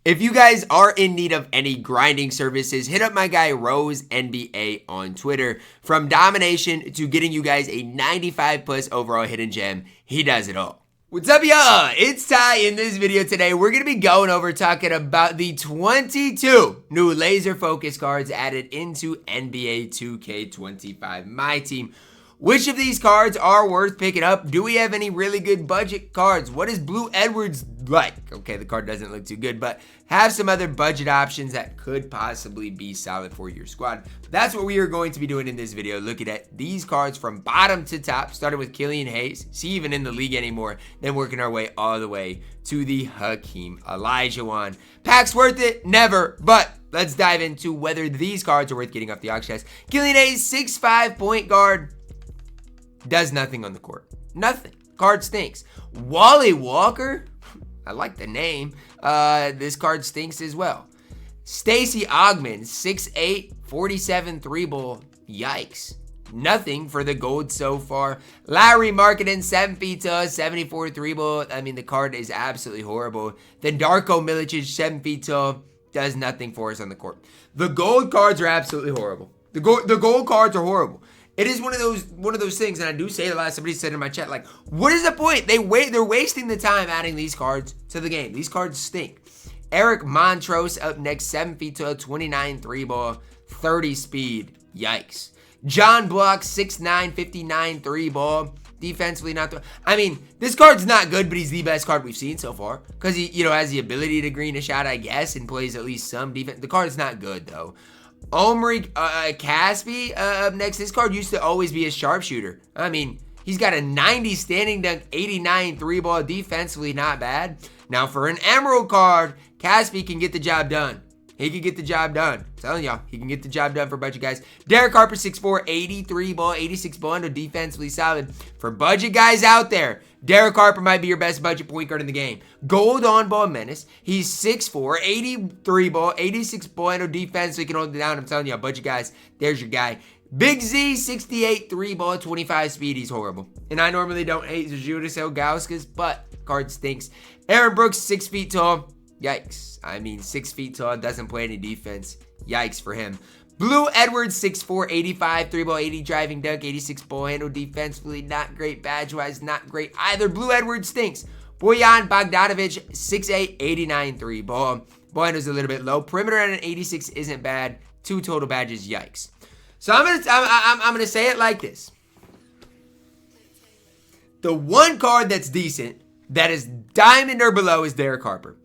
If you guys are in need of any grinding services, hit up my guy Rose NBA on Twitter. From domination to getting you guys a 95 plus overall hidden gem, he does it all. What's up, y'all? It's Ty. In this video today, we're going to be going over talking about the 22 new laser focus cards added into NBA 2K25 MyTEAM. Which of these cards are worth picking up? Do we have any really good budget cards? What is Blue Edwards like? Okay, the card doesn't look too good, but have some other budget options that could possibly be solid for your squad. That's what we are going to be doing in this video, looking at these cards from bottom to top, starting with Killian Hayes, see even in the league anymore, then working our way all the way to the Hakeem Olajuwon. Packs worth it? Never, but let's dive into whether these cards are worth getting off the auction house. Killian Hayes, 6'5" point guard. Does nothing on the court. Nothing. Card stinks. Wally Walker. I like the name. This card stinks as well. Stacey Augmon. 6'8", 47 3-ball. Yikes. Nothing for the gold so far. Larry Markkinen. 7 feet tall. 74 3-ball. I mean, the card is absolutely horrible. Then Darko Milicic. 7 feet tall. Does nothing for us on the court. The gold cards are absolutely horrible. The gold cards are horrible. It is one of those things, and I do say it a lot. Somebody said in my chat, like, what is the point? They're wasting the time adding these cards to the game. These cards stink. Eric Montrose up next, 7 feet tall, 29 3-ball, 30 speed. Yikes. John Block, 6'9", 59 3-ball. Defensively not I mean, this card's not good, but he's the best card we've seen so far. Because he, has the ability to green a shot, I guess, and plays at least some defense. The card's not good, though. Omri Caspi up next. This card used to always be a sharpshooter. I mean, he's got a 90 standing dunk, 89 3-ball, defensively not bad. Now for an emerald card, Caspi can get the job done. He can get the job done. I'm telling y'all, he can get the job done for a bunch of guys. Derek Harper, 6'4", 83 ball, 86 ball, and defensively solid. For budget guys out there, Derek Harper might be your best budget point guard in the game. Gold on-ball menace. He's 6'4", 83 ball, 86 ball, and defense, so he can hold it down. I'm telling you, budget guys, there's your guy. Big Z, 68 3-ball, 25 speed. He's horrible. And I normally don't hate Judas Ilgauskas, but card stinks. Aaron Brooks, 6 feet tall. Yikes. I mean, 6 feet tall, doesn't play any defense. Yikes for him. Blue Edwards, 6'4", 85, 3-ball, 80 driving dunk, 86 ball handle. Defensively, not great. Badge-wise, not great either. Blue Edwards stinks. Bojan Bogdanovic, 6'8", 89 3-ball. Ball handle's a little bit low. Perimeter at an 86 isn't bad. 2 total badges. Yikes. So I'm gonna say it like this. The one card that's decent, that is diamond or below, is Derek Harper.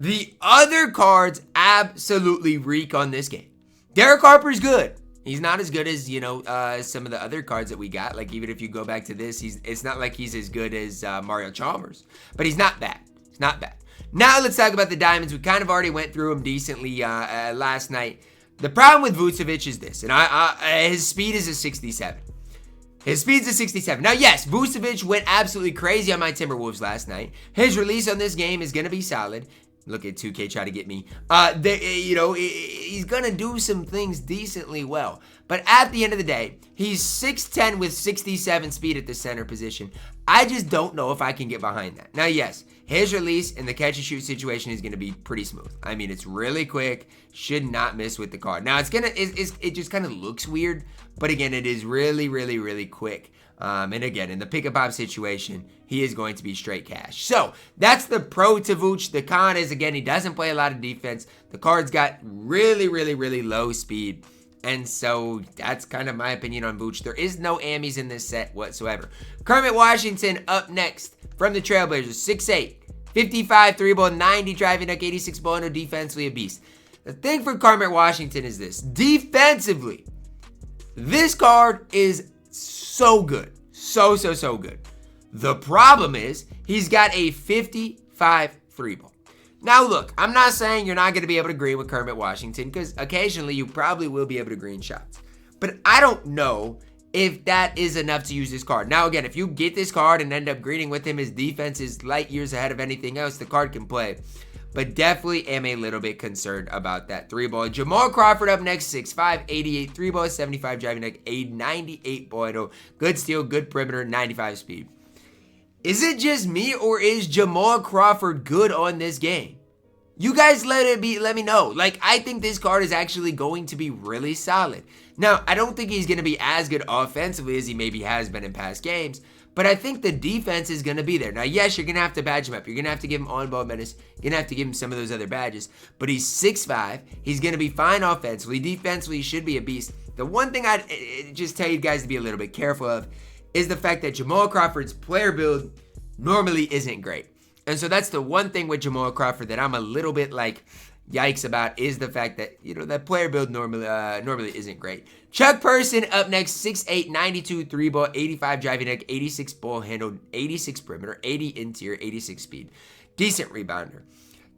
The other cards absolutely reek on this game. Derek Harper's good. He's not as good as, some of the other cards that we got. Like, even if you go back to this, it's not like he's as good as Mario Chalmers. But he's not bad. It's not bad. Now let's talk about the diamonds. We kind of already went through them decently last night. The problem with Vucevic is this. And his speed is a 67. His speed's a 67. Now, yes, Vucevic went absolutely crazy on my Timberwolves last night. His release on this game is going to be solid. Look at 2K try to get me. He's going to do some things decently well. But at the end of the day, he's 6'10 with 67 speed at the center position. I just don't know if I can get behind that. Now, yes, his release in the catch and shoot situation is going to be pretty smooth. I mean, it's really quick. Should not miss with the card. Now, it just kind of looks weird. But again, it is really, really, really quick. And again, in the pick-and-pop situation, he is going to be straight cash. So, that's the pro to Vooch. The con is, again, he doesn't play a lot of defense. The card's got really, really, really low speed. And so, that's kind of my opinion on Vooch. There is no Ammies in this set whatsoever. Kermit Washington up next from the Trailblazers. 6'8", 55 3-ball, 90 driving dunk, 86 ball, no defensively a beast. The thing for Kermit Washington is this. Defensively, this card is so good. So good. The problem is he's got a 55 3-ball. Now look, I'm not saying you're not going to be able to green with Kermit Washington, because occasionally you probably will be able to green shots. But I don't know if that is enough to use this card. Now again, if you get this card and end up greening with him, his defense is light years ahead of anything else, the card can play. But definitely am a little bit concerned about that 3-ball. Jamal Crawford up next, 6'5", 88 3-ball, 75 driving dunk, 98 ball handle. Good steal, good perimeter, 95 speed. Is it just me, or is Jamal Crawford good on this game? You guys let me know. Like, I think this card is actually going to be really solid. Now, I don't think he's going to be as good offensively as he maybe has been in past games, but I think the defense is going to be there. Now, yes, you're going to have to badge him up. You're going to have to give him on-ball menace. You're going to have to give him some of those other badges, but he's 6'5". He's going to be fine offensively. Defensively, he should be a beast. The one thing I'd just tell you guys to be a little bit careful of is the fact that Jamal Crawford's player build normally isn't great. And so that's the one thing with Jamal Crawford that I'm a little bit like yikes about, is the fact that, you know, that player build normally isn't great. Chuck Person up next, 6'8", 92 3 ball, 85 driving deck, 86 ball handle, 86 perimeter, 80 interior, 86 speed. Decent rebounder.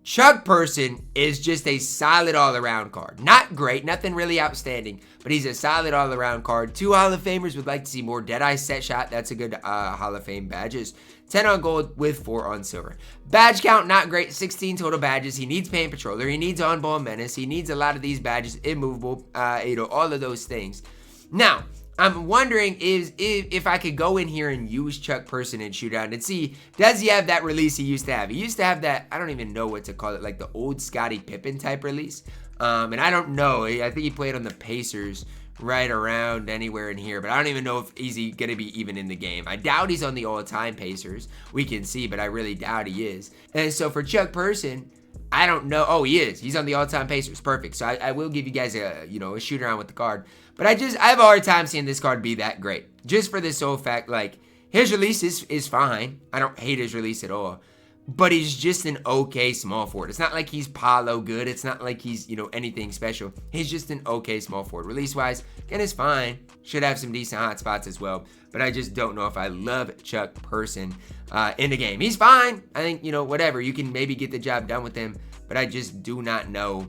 Chuck Person is just a solid all-around card. Not great, nothing really outstanding, but he's a solid all-around card. 2 Hall of Famers would like to see more Deadeye set shot. That's a good Hall of Fame badges. 10 on gold with 4 on silver. Badge count, not great. 16 total badges. He needs Paint Patroller. He needs On-Ball Menace. He needs a lot of these badges. Immovable, all of those things. Now, I'm wondering if I could go in here and use Chuck Person in Shootout and see, does he have that release he used to have? He used to have that, I don't even know what to call it, like the old Scottie Pippen type release. And I don't know. I think he played on the Pacers right around anywhere in here, but I don't even know if he's going to be even in the game. I doubt he's on the all-time Pacers. We can see, but I really doubt he is. And so for Chuck Person, I don't know. Oh, he is. He's on the all-time Pacers. Perfect. So I will give you guys a shoot around with the card. But I have a hard time seeing this card be that great. Just for the sole fact, like, his release is fine. I don't hate his release at all. But he's just an okay small forward. It's not like he's Paolo good. It's not like he's, anything special. He's just an okay small forward. Release-wise, again, it's fine. Should have some decent hot spots as well. But I just don't know if I love Chuck Person in the game. He's fine. I think, whatever. You can maybe get the job done with him. But I just do not know,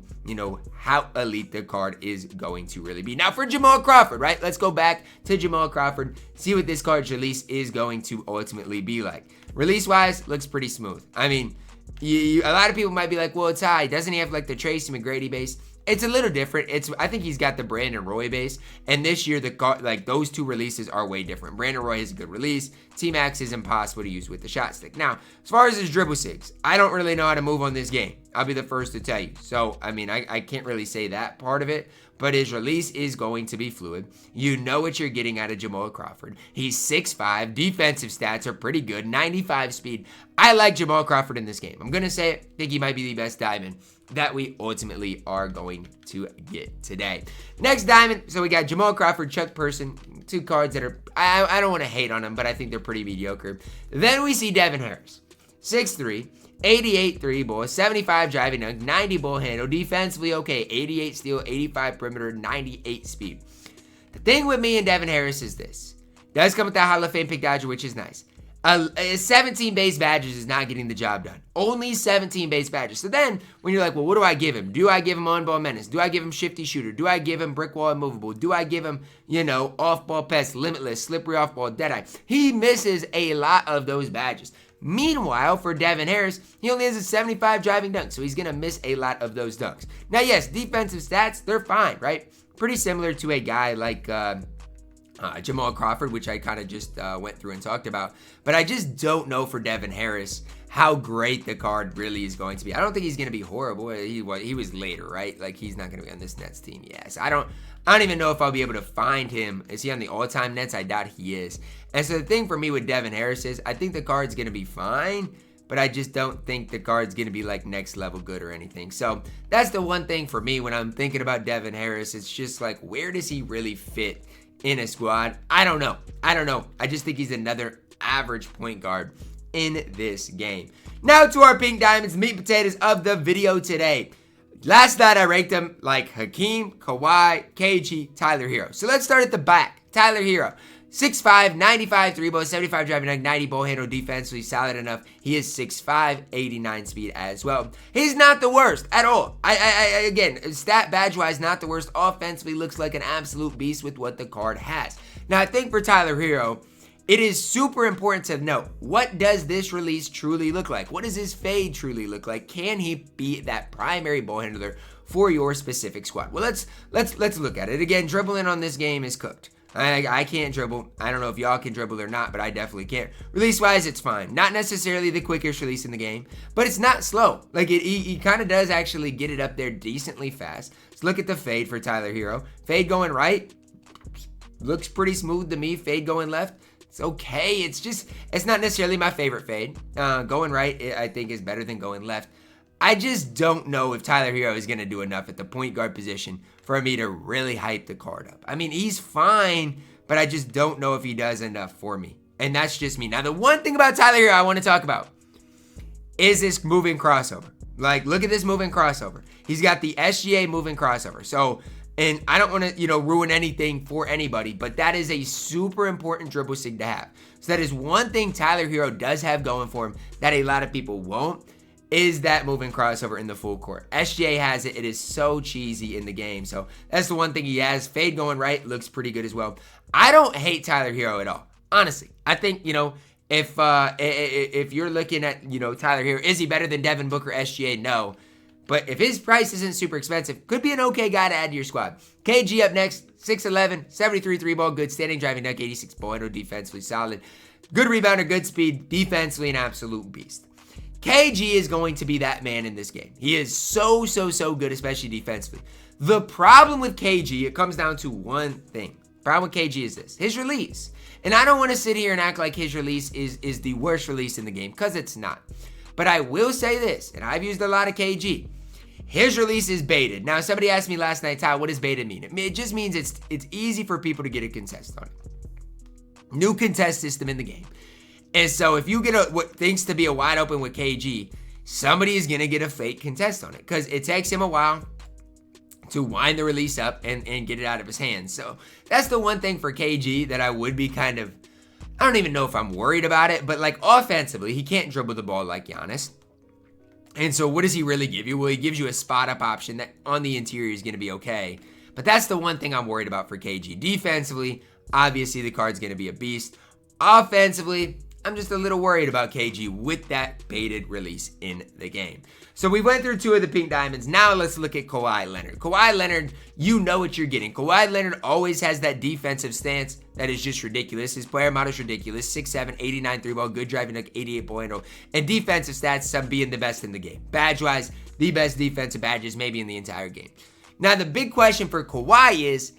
how elite the card is going to really be. Now for Jamal Crawford, right? Let's go back to Jamal Crawford. See what this card's release is going to ultimately be like. Release-wise, looks pretty smooth. I mean, a lot of people might be like, well, it's high. Doesn't he have like the Tracy McGrady base? It's a little different. I think he's got the Brandon Roy base, and this year those two releases are way different. Brandon Roy has a good release. T-Max is impossible to use with the shot stick. Now, as far as his dribble sigs, I don't really know how to move on this game. I'll be the first to tell you. So, I mean, I can't really say that part of it, but his release is going to be fluid. You know what you're getting out of Jamal Crawford. He's 6'5". Defensive stats are pretty good. 95 speed. I like Jamal Crawford in this game. I'm going to say it. I think he might be the best diamond that we ultimately are going to get today. Next diamond. So we got Jamal Crawford, Chuck Person. 2 cards that are, I don't want to hate on them, but I think they're pretty mediocre. Then we see Devon Harris. 6'3". 88 3 ball, 75 driving dunk, 90 ball handle, defensively okay, 88 steal, 85 perimeter, 98 speed. The thing with me and Devon Harris is this. Does come with that Hall of Fame pick dodger, which is nice. 17 base badges is not getting the job done. Only 17 base badges. So then, when you're like, well, what do I give him? Do I give him on-ball menace? Do I give him shifty shooter? Do I give him brick wall immovable? Do I give him, off-ball pest, limitless, slippery off-ball, deadeye? He misses a lot of those badges. Meanwhile, for Devon Harris, he only has a 75 driving dunk, so he's going to miss a lot of those dunks. Now, yes, defensive stats, they're fine, right? Pretty similar to a guy like Jamal Crawford, which I kind of just went through and talked about. But I just don't know for Devon Harris how great the card really is going to be. I don't think he's going to be horrible. He was later, right? Like, he's not going to be on this Nets team. Yes, I don't even know if I'll be able to find him. Is he on the all-time Nets? I doubt he is. And so the thing for me with Devon Harris is I think the card's going to be fine, but I just don't think the card's going to be like next level good or anything. So that's the one thing for me when I'm thinking about Devon Harris. It's just like, where does he really fit in a squad? I don't know. I just think he's another average point guard in this game. Now to our pink diamonds, meat and potatoes of the video today. Last night I ranked them like Hakeem, Kawhi, KG, Tyler Herro. So let's start at the back. Tyler Herro. 6'5", 95 3 ball, 75 driving dunk, 90 ball handle, defensively solid enough. He is 6'5", 89 speed as well. He's not the worst at all. Again, stat badge-wise, not the worst. Offensively, looks like an absolute beast with what the card has. Now, I think for Tyler Herro, it is super important to note, what does this release truly look like? What does his fade truly look like? Can he be that primary ball handler for your specific squad? Well, let's look at it. Again, dribbling on this game is cooked. I can't dribble. I don't know if y'all can dribble or not, but I definitely can't. Release-wise, it's fine. Not necessarily the quickest release in the game, but it's not slow. Like, he kind of does actually get it up there decently fast. Let's look at the fade for Tyler Herro. Fade going right. Looks pretty smooth to me. Fade going left. It's okay. It's not necessarily my favorite fade. Going right, I think, is better than going left. I just don't know if Tyler Herro is going to do enough at the point guard position for me to really hype the card up. I mean, he's fine, but I just don't know if he does enough for me. And that's just me. Now, the one thing about Tyler Herro I want to talk about is this moving crossover. Like, look at this moving crossover. He's got the SGA moving crossover. So, and I don't want to, ruin anything for anybody, but that is a super important dribble sig to have. So that is one thing Tyler Herro does have going for him that a lot of people won't, is that moving crossover in the full court. SGA has it. It is so cheesy in the game. So that's the one thing he has. Fade going right looks pretty good as well. I don't hate Tyler Herro at all. Honestly, I think, if you're looking at, Tyler Herro, is he better than Devin Booker, SGA? No. But if his price isn't super expensive, could be an okay guy to add to your squad. KG up next, 6'11", 73 3-ball, good standing, driving dunk, 86 ball handle, defensively solid. Good rebounder, good speed, defensively an absolute beast. KG is going to be that man in this game. He is so good, especially defensively. The problem with KG, it comes down to one thing. The problem with KG is this, his release. And I don't want to sit here and act like his release is the worst release in the game, because it's not. But I will say this, and I've used a lot of KG. His release is baited. Now, somebody asked me last night, Ty, what does baited mean? It just means it's easy for people to get a contest on it. New contest system in the game. And so if you get what thinks to be a wide open with KG, somebody is going to get a fake contest on it, because it takes him a while to wind the release up and get it out of his hands. So that's the one thing for KG that I would be kind of, I don't even know if I'm worried about it, but like offensively, he can't dribble the ball like Giannis. And so what does he really give you? Well, he gives you a spot up option that on the interior is going to be okay. But that's the one thing I'm worried about for KG. Defensively, obviously the card's going to be a beast. Offensively, I'm just a little worried about KG with that baited release in the game. So we went through two of the pink diamonds. Now let's look at Kawhi Leonard. Kawhi Leonard, you know what you're getting. Kawhi Leonard always has that defensive stance that is just ridiculous. His player model is ridiculous. 6'7", 89 3-ball, good driving, like 88 ball handle. And defensive stats, some being the best in the game. Badge-wise, the best defensive badges maybe in the entire game. Now the big question for Kawhi is,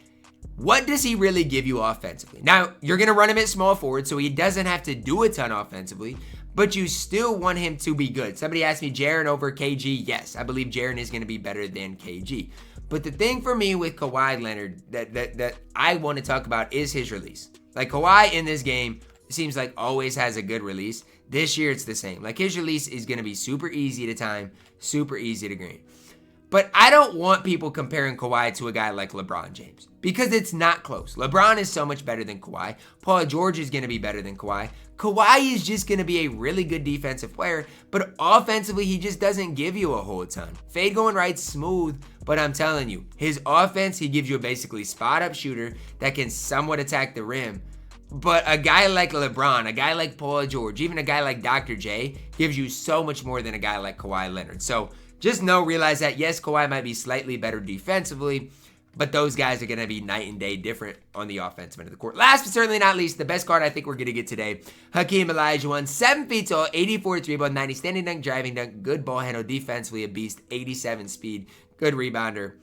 what does he really give you offensively? Now, you're going to run him at small forward, so he doesn't have to do a ton offensively, but you still want him to be good. Somebody asked me, Jaren over KG. Yes, I believe Jaren is going to be better than KG. But the thing for me with Kawhi Leonard that I want to talk about is his release. Like, Kawhi in this game seems like always has a good release. This year, it's the same. Like, his release is going to be super easy to time, super easy to green. But I don't want people comparing Kawhi to a guy like LeBron James, because it's not close. LeBron is so much better than Kawhi. Paul George is going to be better than Kawhi. Kawhi is just going to be a really good defensive player, but offensively, he just doesn't give you a whole ton. Fade going right, smooth, but I'm telling you, his offense, he gives you a basically spot-up shooter that can somewhat attack the rim. But a guy like LeBron, a guy like Paul George, even a guy like Dr. J gives you so much more than a guy like Kawhi Leonard. So just realize that, yes, Kawhi might be slightly better defensively, but those guys are going to be night and day different on the offensive end of the court. Last but certainly not least, the best card I think we're going to get today, Hakeem Olajuwon, 7 feet tall, 84 3-ball, 90 standing dunk, driving dunk, good ball handle, defensively a beast, 87 speed, good rebounder.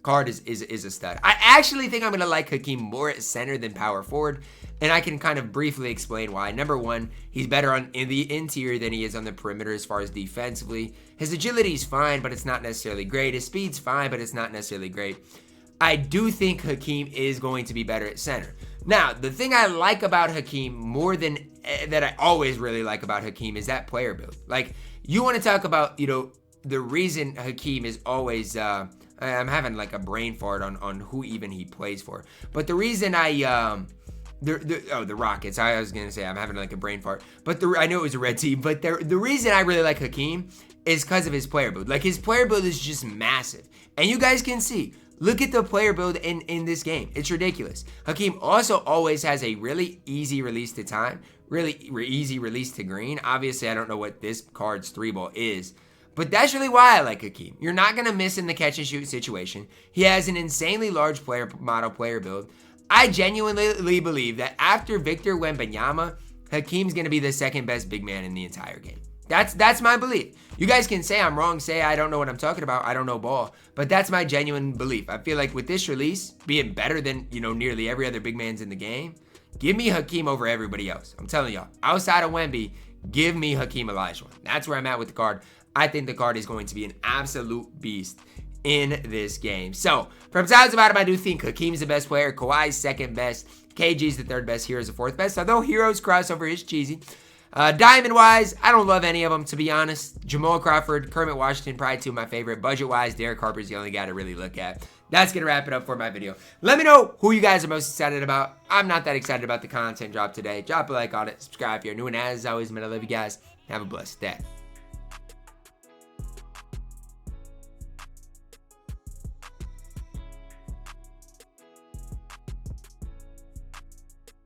Card is a stud. I actually think I'm going to like Hakeem more at center than power forward, and I can kind of briefly explain why. Number one, he's better in the interior than he is on the perimeter as far as defensively. His agility is fine, but it's not necessarily great. His speed's fine, but it's not necessarily great. I do think Hakeem is going to be better at center. Now, the thing I like about Hakeem more than that I always really like about Hakeem is that player build. Like, you want to talk about, the reason Hakeem is always, I'm having like a brain fart on who even he plays for. But the reason the Rockets. I was gonna say I'm having like a brain fart, but I know it was a red team. But the reason I really like Hakeem is because of his player build. Like, his player build is just massive, and you guys can see. Look at the player build in this game. It's ridiculous. Hakeem also always has a really easy release to time, really easy release to green. Obviously, I don't know what this card's 3-ball is, but that's really why I like Hakeem. You're not going to miss in the catch and shoot situation. He has an insanely large player build. I genuinely believe that after Victor Wembanyama, Hakeem's going to be the second best big man in the entire game. That's my belief. You guys can say I'm wrong, say I don't know what I'm talking about, I don't know ball, but that's my genuine belief. I feel like with this release being better than, nearly every other big man's in the game, give me Hakeem over everybody else. I'm telling y'all, outside of Wemby, give me Hakeem Olajuwon. That's where I'm at with the card. I think the card is going to be an absolute beast in this game. So, from top to bottom, I do think Hakeem's the best player, Kawhi's second best, KG's the third best, Hero's the fourth best, although Hero's crossover is cheesy. Diamond-wise, I don't love any of them, to be honest. Jamal Crawford, Kermit Washington, probably two of my favorite. Budget-wise, Derek Harper's the only guy to really look at. That's going to wrap it up for my video. Let me know who you guys are most excited about. I'm not that excited about the content drop today. Drop a like on it, subscribe if you're new, and as always, man, I love you guys. Have a blessed day.